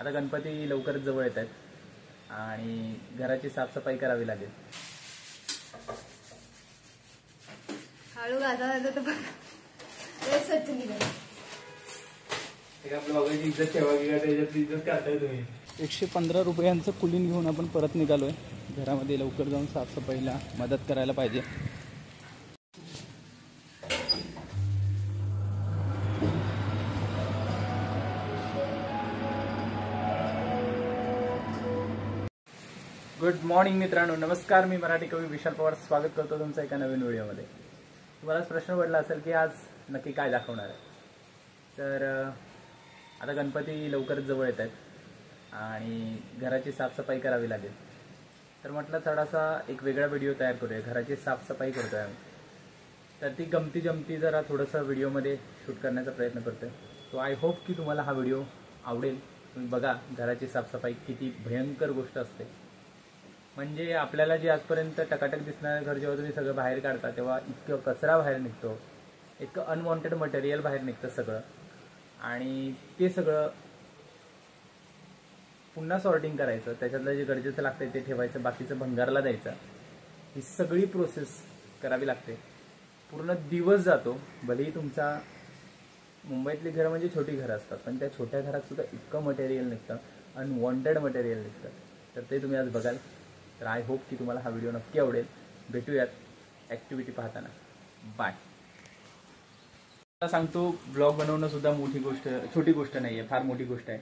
आता गणपती लवकरच जवळ येत आहेत आणि घराची साफसफाई करावी लागेल. हळू घासा तर स्वच्छ निघाल. आपल्या बाबाची इज्जत ठेवा की त्याच्यात इज्जत करताय तुम्ही. 115 रुपयांचं कुलीन घेऊन आपण परत निघालोय. घरामध्ये लवकर जाऊन साफसफाईला मदत करायला पाहिजे. गुड मॉर्निंग मित्रांनो, नमस्कार. मी मराठी कवी विशाल पवार स्वागत करतो तुमचं एका नवीन व्हिडिओमध्ये. तुम्हालाच प्रश्न पडला असेल की आज नक्की काय दाखवणार आहे. तर आता गणपती लवकरच जवळ येत आहेत आणि घराची साफसफाई करावी लागेल. तर म्हटलं थोडासा एक वेगळा व्हिडिओ तयार करूया. घराची साफसफाई करतोय आम्ही, तर ती गमती जमती जरा थोडंसं व्हिडिओमध्ये शूट करण्याचा प्रयत्न करतोय. सो आय होप की तुम्हाला हा व्हिडिओ आवडेल. तुम्ही बघा घराची साफसफाई किती भयंकर गोष्ट असते. म्हणजे आपल्याला जे आजपर्यंत टकाटक दिसणारं घर जेव्हा तुम्ही सगळं बाहेर काढता तेव्हा इतकं कचरा बाहेर निघतो, इतकं अनवॉन्टेड मटेरियल बाहेर निघतं सगळं, आणि ते सगळं पुन्हा सॉर्टिंग करायचं, त्याच्यातलं जे गरजेचं लागतं ते ठेवायचं, बाकीचं भंगारला द्यायचं. ही सगळी प्रोसेस करावी लागते. पूर्ण दिवस जातो. भलेही तुमचा मुंबईतली घरं म्हणजे छोटी घरं असतात, पण त्या छोट्या घरात सुद्धा इतकं मटेरियल निघतं, अनवॉन्टेड मटेरियल निघतं. तर ते तुम्ही आज बघाल. तर आय होप की तुम्हाला हा व्हिडिओ नक्की आवडेल. भेटूयात ॲक्टिव्हिटी पाहताना. बाय. सांगतो, ब्लॉग बनवणं सुद्धा छोटी गोष्ट नाही आहे, फार मोठी गोष्ट आहे.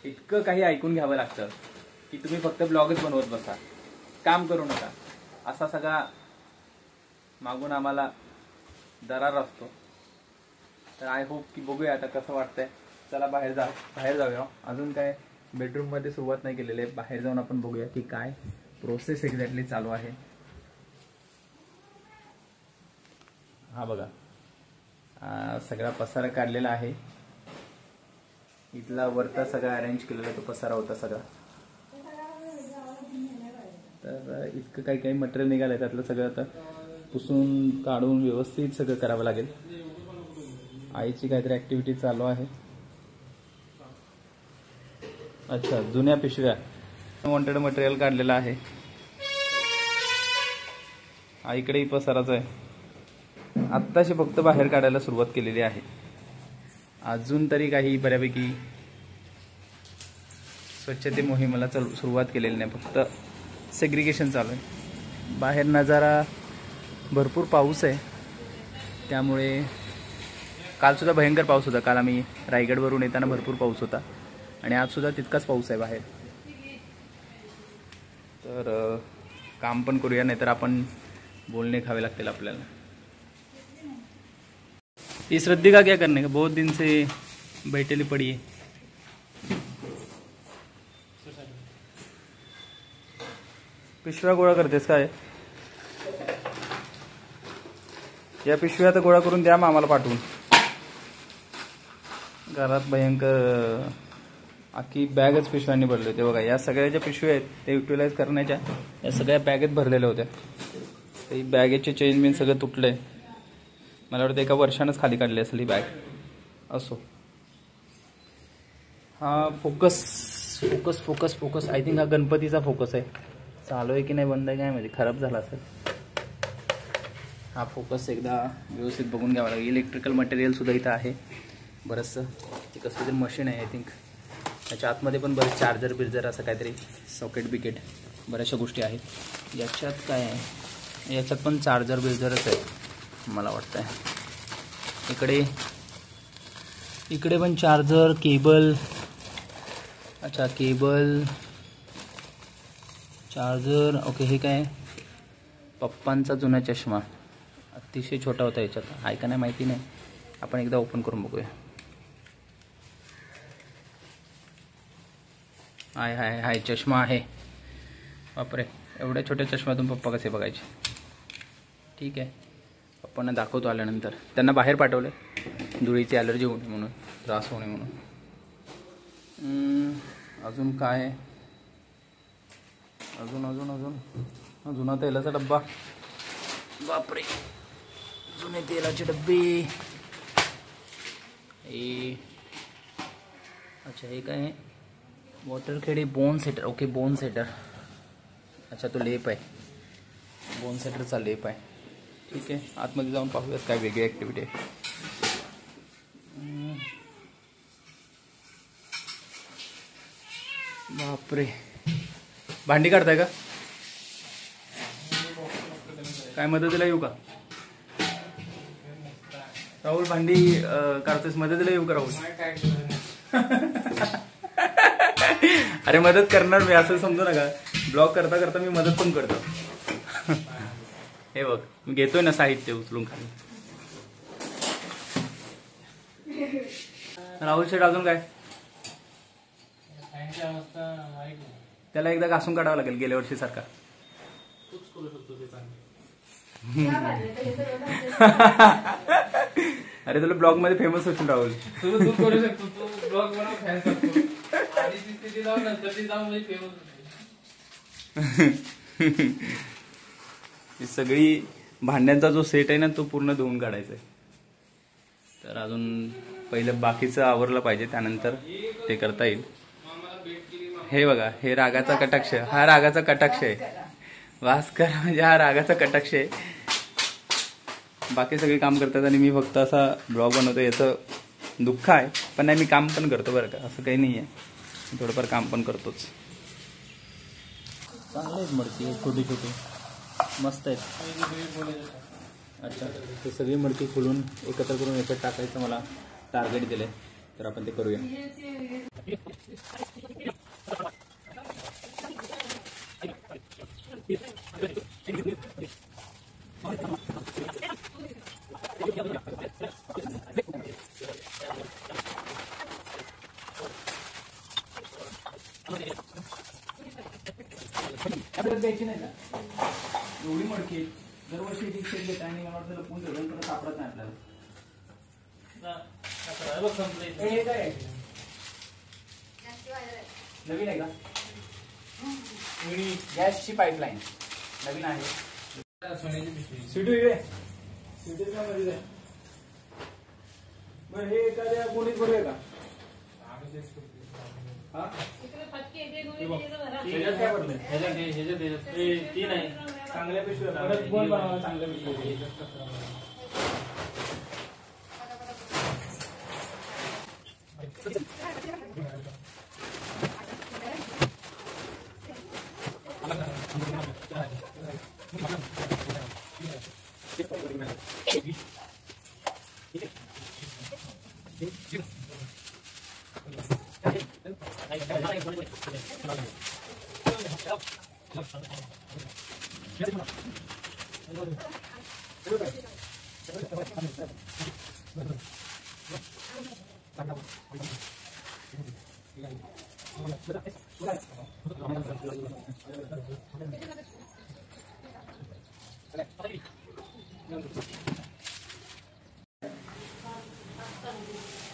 इतकं काही ऐकून घ्यावं लागतं की तुम्ही फक्त ब्लॉगच बनवत बसा, काम करू नका, असा सगळा मागून आम्हाला दरार असतो. तर आय होप की बघूया आता कसं वाटतंय. चला बाहेर जाऊया. अजून काय बेडरूममध्ये सुरुवात नाही केलेली आहे. बाहेर जाऊन आपण बघूया की काय प्रोसेस एक्झॅक्टली चालू आहे. हा बघा, सगळा पसारा काढलेला आहे. इथला वरता सगळा अरेंज केलेला तो पसारा होता सगळा. तर इतकं काही मटेरियल निघालंय, त्यातलं सगळं आता पुसून काढून व्यवस्थित सगळं करावं लागेल. आईची काहीतरी ऍक्टिव्हिटी चालू आहे. अच्छा, जुन्या पिशव्या, अनवॉन्टेड मटेरियल काढलेलं आहे. आईकडेही पसाराच आहे. आत्ताशी फक्त बाहेर काढायला सुरुवात केलेली आहे. अजून तरी काही बऱ्यापैकी स्वच्छते मोहिमेला सुरुवात केलेली नाही, फक्त सेग्रिगेशन चालू आहे. बाहेर नजारा भरपूर पाऊस आहे, त्यामुळे कालसुद्धा भयंकर पाऊस होता. काल आम्ही रायगडवरून येताना भरपूर पाऊस होता आणि आजसुद्धा तितकाच पाऊस आहे बाहेर. तर काम पण करूया, नाहीतर आपण बोलणे खावे लागतील आपल्याला. इस रद्दी का क्या करने का, बहुत दिन से बैठेली पड़ी है. पिशव्या गोळा करतेस काय? या पिशव्या तर गोळा करून द्या मग आम्हाला पाठवून. घरात भयंकर अख्खी बॅगच पिशव्यांनी भरली होती. बघा, या सगळ्या ज्या पिशव्या आहेत ते युटिलाइज करण्याच्या या सगळ्या बॅगेत भरलेल्या होत्या. ते बॅगेचे चेन बिन सगळं तुटलंय. मला वाटतं एका वर्षानंच खाली काढली असेल ही बॅग. असो, हा focus focus focus focus I think हा गणपतीचा फोकस आहे. चालू आहे की नाही, बंद आहे काय माहिती, खराब झाला असेल. हा फोकस एकदा व्यवस्थित बघून घ्यावा लागेल. इलेक्ट्रिकल मटेरियल सुद्धा इथं आहे बरंचसं. ते कसलं तरी मशीन आहे आय थिंक. त्याच्या आतमध्ये पण बरेच चार्जर बिर्जर असं काहीतरी सॉकेट बिकेट बऱ्याचशा गोष्टी आहेत. याच्यात काय आहे, याच्यात पण चार्जर बिर्जरच आहे मला वाटतं आहे. इकडे पण चार्जर, केबल. अच्छा, केबल, चार्जर. ओके, हे काय, पप्पांचा जुना चष्मा अतिशय छोटा होता. याच्यात आहे का नाही माहिती नाही, आपण एकदा ओपन करून बघूया. हाय चष्मा आहे. बापरे, एवढ्या छोट्या चष्म्यातून पप्पा कसे बघायचे. ठीक आहे, पप्पांना दाखवतो आल्यानंतर. त्यांना बाहेर पाठवलं धुळीची ॲलर्जी होणे म्हणून, त्रास होणे म्हणून. अजून काय, अजून जुना तेलाचा डब्बा. बापरे, जुने तेलाचे डब्बे. अच्छा, हे काय आहे, Watarkhedi bone setter. Okay, bone setter. अच्छा, तो लेप आहे, बोन सेटरचा लेप आहे. ठीक आहे, आतमध्ये जाऊन पाहूयात काय वेगळी ॲक्टिव्हिटी आहे. बापरे, भांडी काढताय का? काय मदतीला येऊ का? राहुल भांडी काढतोस, मदतीला येऊ का राहुल? अरे मदत करणार मी, असं समजू नका. ब्लॉग करता करता मी मदत पण करतो. हे बघ, मी घेतोय ना साहित्य उचलून खाली. राहुल शेठ अजून काय? त्याला एकदा घासून काढावं लागेल गेल्या वर्षी सारखा. अरे तुला ब्लॉग मध्ये फेमस होतील राहुल. तू करू शकतो, तू ब्लॉग बनव, फॅन करतो. आधी ती स्थिती जाऊन नंतर ती जाऊन म्हणजे फेमस होते. ही सगळी भांड्यांचा जो सेट आहे ना तो पूर्ण धुवून काढायचा आहे. तर अजून पहिलं बाकीचं आवरलं पाहिजे, त्यानंतर ते करता येईल. हे बघा, हे रागाचा कटाक्ष, हा रागाचा कटाक्ष आहे. भास्कर म्हणजे हा रागाचा कटाक्ष आहे. बाकी सगळे काम करतात आणि मी फक्त असा ब्लॉग बनवतो. याचं दुःख आहे, पण नाही, मी काम पण करतो बरं का, असं काही नाही आहे. थोडंफार काम पण करतोच. चांगले आहेत मडकी, छोटी छोटी मस्त आहेत. अच्छा, ते सगळी मडकी खोलून एकत्र करून याच्यात टाकायचं मला टार्गेट दिलंय, तर आपण ते करूया. द्यायची नाही का एवढी मडकी? दरवर्षी एक शेत घेत आणि मला वाटतं लपून ठेवून त्याला सापडत नाही आपल्याला. हे काय नवीन आहे का? गॅसची पाईपलाईन नवीन आहे. सिटी इकडे, सिटीच्या मध्ये बरं. हे एखाद्या कोणीच बरोबर का? काय पडलं? ती नाही, चांगल्या पिशव्या परत कोण बनवायला? चांगल्या पिशव्या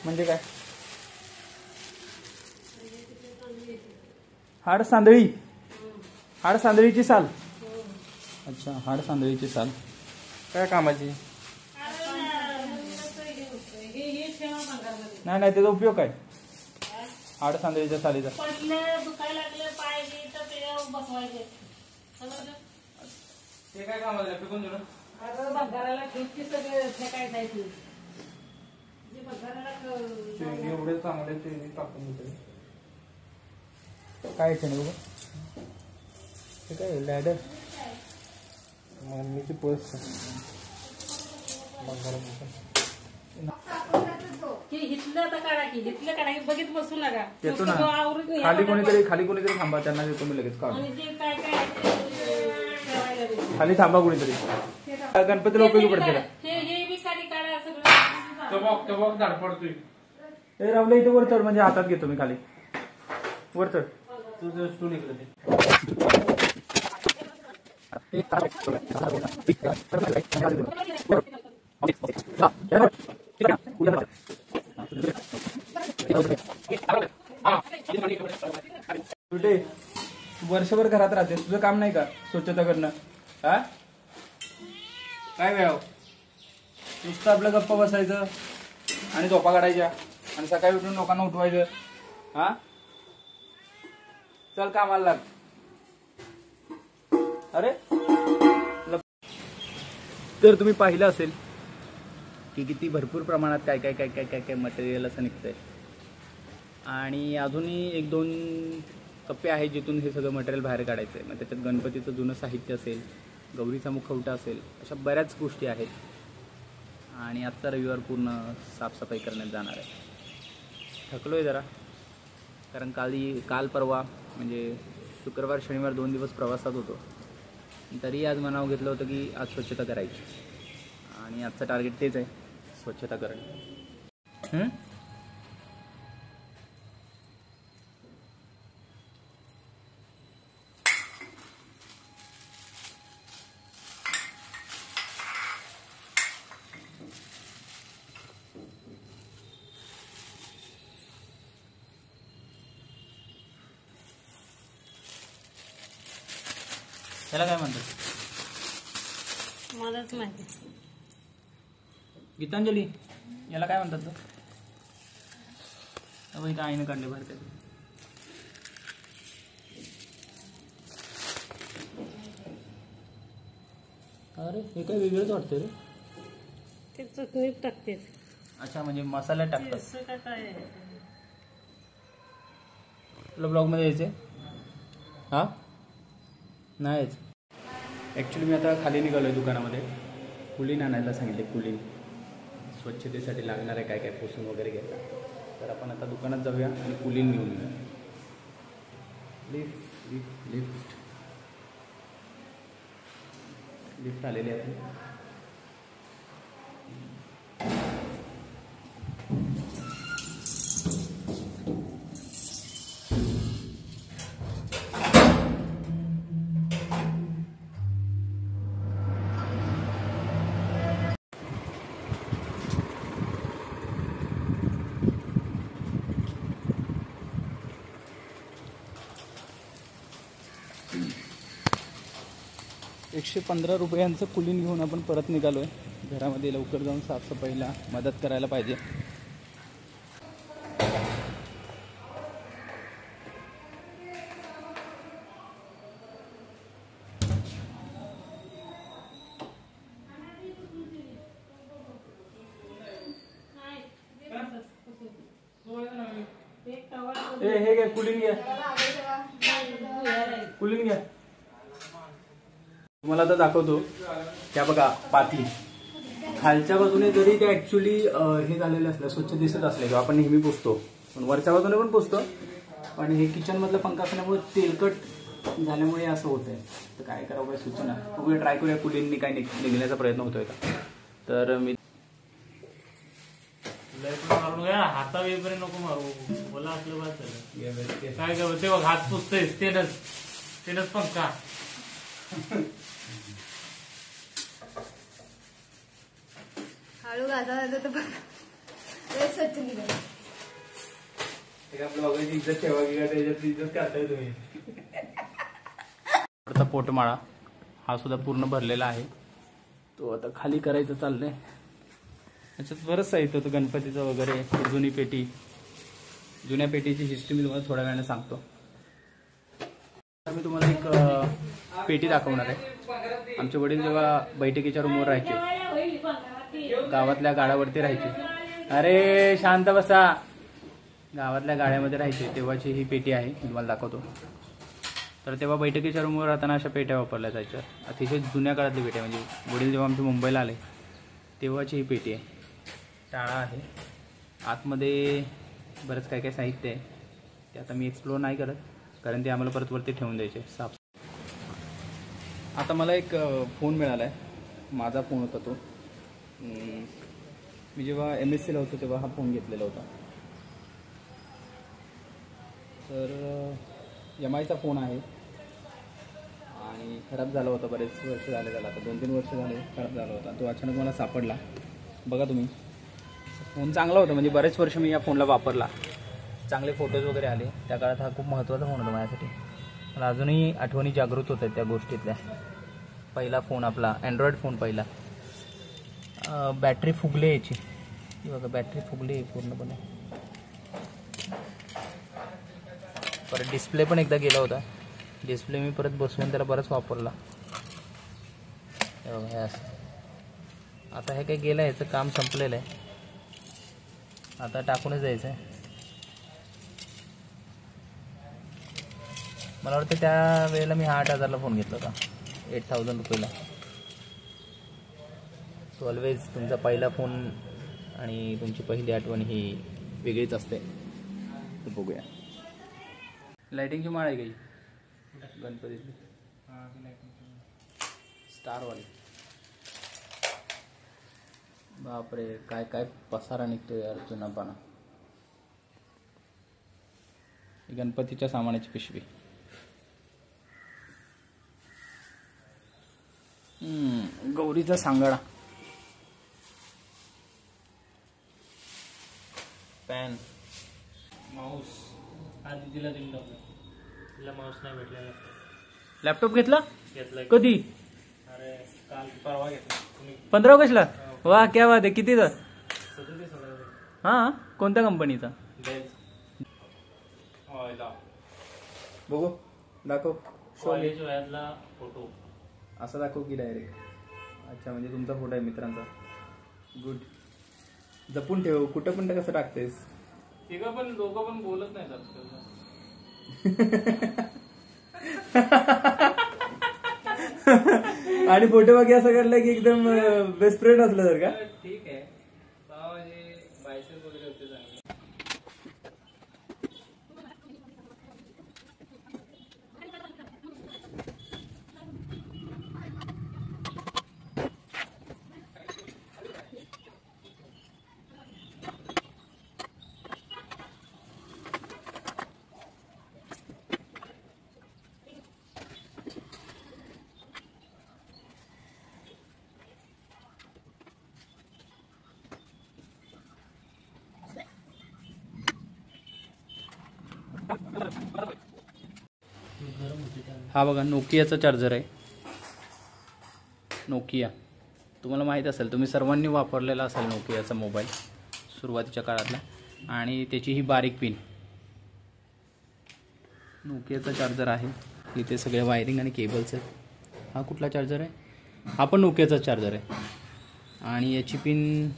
म्हणजे काय? हाड सांदळी, हाड सांदळीची साल. अच्छा, हाड सांदळीची साल काय कामाची? नाही नाही, त्याचा उपयोग काय? हाड सांदळीच्या सालीचा ते काय कामाला? फेकून देऊ ना. एवढे चांगले ते टाकून देते. काय नाही बघा, ते काय लॅडर मम्मीची पर्स बघित बसू नका. येतो ना खाली कोणीतरी थांबा, त्यांना देतो मी लगेच काढून. खाली थांबा कोणीतरी, गणपतीला उपयोगी पडते का? हे रावलं इथे वर चढ, म्हणजे हातात घेतो मी. खाली वर चढ, तुझं स्टूल इकडे. कुठे वर्षभर घरात राहते, तुझं काम नाही का स्वच्छता करणं? हा काय वेळ नुसतं आपलं गप्पा बसायचं आणि झोपा काढायच्या आणि सकाळी उठून लोकांना उठवायचं. हा चल कामाला लाग. अरे तर तुम्ही पाहिलं असेल की किती भरपूर प्रमाणात काय काय काय काय काय काय मटेरियल असं निघतंय. आणि अजूनही 1-2 टप्पे आहेत जिथून हे सगळं मटेरियल बाहेर काढायचं आहे. मग त्याच्यात गणपतीचं जुनं साहित्य असेल, गौरीचा मुखवटा असेल, अशा बऱ्याच गोष्टी आहेत. आणि आजचा रविवार पूर्ण साफसफाई करण्यात जाणार आहे. थकलो आहे जरा, कारण काल परवा म्हणजे शुक्रवार शनिवार 2 दिवस प्रवासात होतो. तरी आज मनावर घेतलं होतं की आज स्वच्छता करायची. आणि आजचं टार्गेट तेच आहे, स्वच्छता करणं. त्याला काय म्हणतात? मलाच माहिती. गीतांजली, याला काय म्हणतात? इथं आईनं काढले बाहेर. अरे हे काय वेगळंच वाटतं रे. ते चटणीत टाकते. अच्छा, म्हणजे मसाल्यात टाकतात. काय तुला ब्लॉगमध्ये यायचे? हां नाहीच. ॲक्च्युली मी आता खाली निघालो आहे दुकानामध्ये. कुलीन आणायला सांगितले. कुलीन स्वच्छतेसाठी लागणार आहे, काय काय पुसून वगैरे घ्यायला. तर आपण आता दुकानात जाऊया आणि कुलीन घेऊन येऊया. लिफ्ट लिफ्ट लिफ्ट लिफ्ट आलेली आहे. 115 रुपयांचं कुलीन घेऊन आपण परत निघालो आहे. घरामध्ये लवकर जाऊन साफसफाईला मदत करायला पाहिजे. हे घ्या कुलीन घ्या. कुलीन घ्या. तुम्हाला आता दाखवतो. त्या बघा पाती खालच्या बाजूने जरी ते ऍक्च्युली हे झालेलं असलं, स्वच्छ दिसत असले किंवा आपण नेहमी पुसतो, पण वरच्या बाजूने पण पुसतो. पण हे किचन मधलं पंखा असल्यामुळे तेलकट झाल्यामुळे असं होतंय. तर काय करावं काय सूचना. बघूया, ट्राय करूया कुलीननी काय निघण्याचा प्रयत्न होतोय का. तर मी हाता वेपर्यंत नको मारू. मला असलं बस काय कर ते बघ, हात पुसतेस तेनच पंखा. हळू घासा स्वच्छ निघाल. ब्लॉगरची इज्जत ठेवा की त्याच्यात इज्जत काढताय तुम्ही. पोटमाळा हा सुद्धा पूर्ण भरलेला आहे. तो आता खाली करायचं चाललंय. याच्यात बरंच साहित्य होतं गणपतीचं वगैरे. जुनी पेटी, जुन्या पेटीची हिस्ट्री मी तुम्हाला थोड्या वेळाने सांगतो. मी तुम्हाला एक पेटी दाखवणार आहे. आमचे वडील जेव्हा बैठकीच्या रूमवर राहायचे, गावातल्या गाड्यावरती राहायचे. अरे शांत बसा. गावातल्या गाड्यामध्ये राहायचे तेव्हाची ही पेटी आहे, तुम्हाला दाखवतो. तर तेव्हा बैठकीच्या रूमवर राहताना अशा पेट्या वापरल्या जायच्या. अतिशय जुन्या काळातली पेट्या, म्हणजे वडील जेव्हा आमच्या मुंबईला आले तेव्हाची ही पेटी आहे. टाळा आहे. आतमध्ये बरंच काय काय साहित्य आहे. ते आता मी एक्सप्लोअर नाही करत, कारण ते आम्हाला परत वरती ठेवून द्यायचे साफ. आता मला एक फोन मिळाला आहे. माझा फोन होता तो. मी जेव्हा MSCला होतो तेव्हा हा फोन घेतलेला होता. तर MIचा फोन आहे आणि खराब झाला होता. बरेच वर्ष झाले त्याला, आता 2-3 वर्ष झाले खराब झाला होता. तो अचानक मला सापडला. बघा तुम्ही, फोन चांगला होता, म्हणजे बरेच वर्ष मी या फोनला वापरला. चांगले फोटोज वगैरे आले. त्या काळात हा खूप महत्त्वाचा फोन होता माझ्यासाठी. मला अजूनही आठवणी जागृत होत आहेत त्या गोष्टीतल्या. पहिला फोन आपला अँड्रॉइड फोन पहिला. बॅटरी फुगले याची. बघा बॅटरी फुगली पूर्णपणे. परत डिस्प्ले पण एकदा गेला होता. डिस्प्ले मी परत बसवून त्याला बरंच वापरला. हे बघा, हे असं. आता हे काही गेलं, ह्याचं काम संपलेलं आहे. आता टाकूनच जायचं आहे. मला वाटतं त्या वेळेला मी 8,000ला फोन घेतला होता, 8,000 रुपयाला. सो ऑलवेज तुमचा पहिला फोन आणि तुमची पहिली आठवण ही वेगळीच असते. तर बघूया. लाइटिंगची माळ आहे काही गणपतीची स्टारवाली. बापरे, काय काय पसारा निघतो यार जुनापाना. गणपतीच्या सामानाची पिशवी. गौरीचा सांगाडा, पॅन, माऊस. आधी तिला दिलं होतं, तिला माऊस नाही भेटलेला. लॅपटॉप घेतला कधी? कधी? अरे काल परवा घेतला. 15 ऑगस्टला. वा, क्या बात आहे. कितीचा? 37,000. हां, कोणत्या कंपनीचा? बघू, दाखव. कॉलेज वयातला फोटो. असा दाखव की डायरेक्ट. अच्छा, म्हणजे तुमचा फोटो आहे मित्रांचा. गुड. जपून ठेव, कुठं पण कसं टाकतेस. दोघं पण बोलत नाही आपल्याला. आणि फोटो बाकी असं करलं की एकदम बेस्ट फ्रेंड असलं तर का? ठीक आहे. बायसेप वगैरे होते चांगले. हा बघा, नोकियाचा चार्जर आहे. नोकिया तुम्हाला माहीत असेल, तुम्ही सर्वांनी वापरलेला असेल नोकियाचा मोबाईल सुरुवातीच्या काळातला. आणि त्याची ही बारीक पिन. नोकियाचा चार्जर आहे. इथे सगळे वायरिंग आणि केबल्स आहेत. हा कुठला चार्जर आहे? हा पण नोकियाचा चार्जर आहे. आणि याची पिन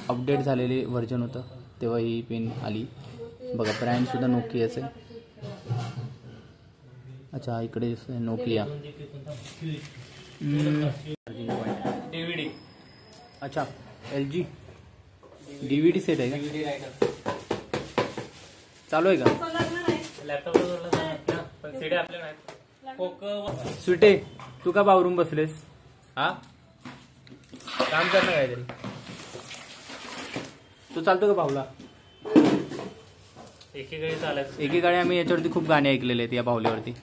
अपडेट झालेली व्हर्जन होतं तेव्हा ही पिन आली. बघा, ब्रँडसुद्धा नोकियाचं आहे. अच्छा, इकडे नोकिया. DVD. अच्छा, LG DVD सेट आहे का? चालू आहे का? लॅपटॉप पण सीडी आपल्या नाही. स्वीटे, तू का बावरून बसलेस? हा, काम कर ना काहीतरी. तू चालतो का बाहुला? एकेकाळी आम्ही याच्यावरती खूप गाणी ऐकलेले आहेत या बाहुल्यावरती.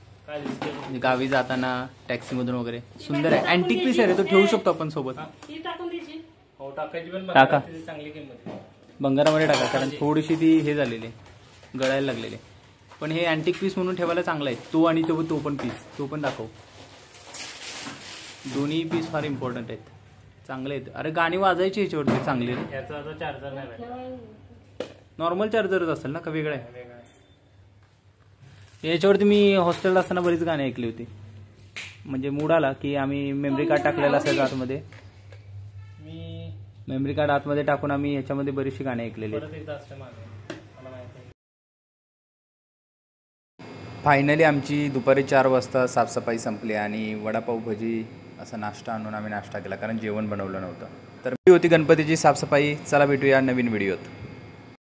गावी जाताना, टॅक्सीमधून वगैरे. सुंदर आहे. अँटिक पीस आहे रे, तो ठेवू शकतो आपण सोबत. टाका, बंगारामध्ये टाका, कारण थोडीशी ती हे झालेली, गळायला लागलेली. पण हे अँटिक पीस म्हणून ठेवायला चांगला आहे. तो आणि तो पण पीस, तो पण दाखव. दोन्ही पीस फार इम्पॉर्टंट आहेत, चांगले आहेत. अरे गाणी वाजायची याच्यावरती चांगली. चार्जर नाही, नॉर्मल चार्जरच असेल ना, का वेगळं आहे? याच्यावरती मी हॉस्टेलला असताना बरीच गाणी ऐकली होती. म्हणजे मूड आला की आम्ही मेमरी कार्ड टाकलेला असायचं आतमध्ये. मेमरी कार्ड आतमध्ये टाकून आम्ही याच्यामध्ये बरीचशी गाणी ऐकलेली. फायनली आमची दुपारी 4 वाजता साफसफाई संपली आणि वडापाव भजी असा नाश्ता आणून आम्ही नाश्ता केला, कारण जेवण बनवलं नव्हतं. तर ही होती गणपतीची साफसफाई. चला भेटूया नवीन व्हिडिओत.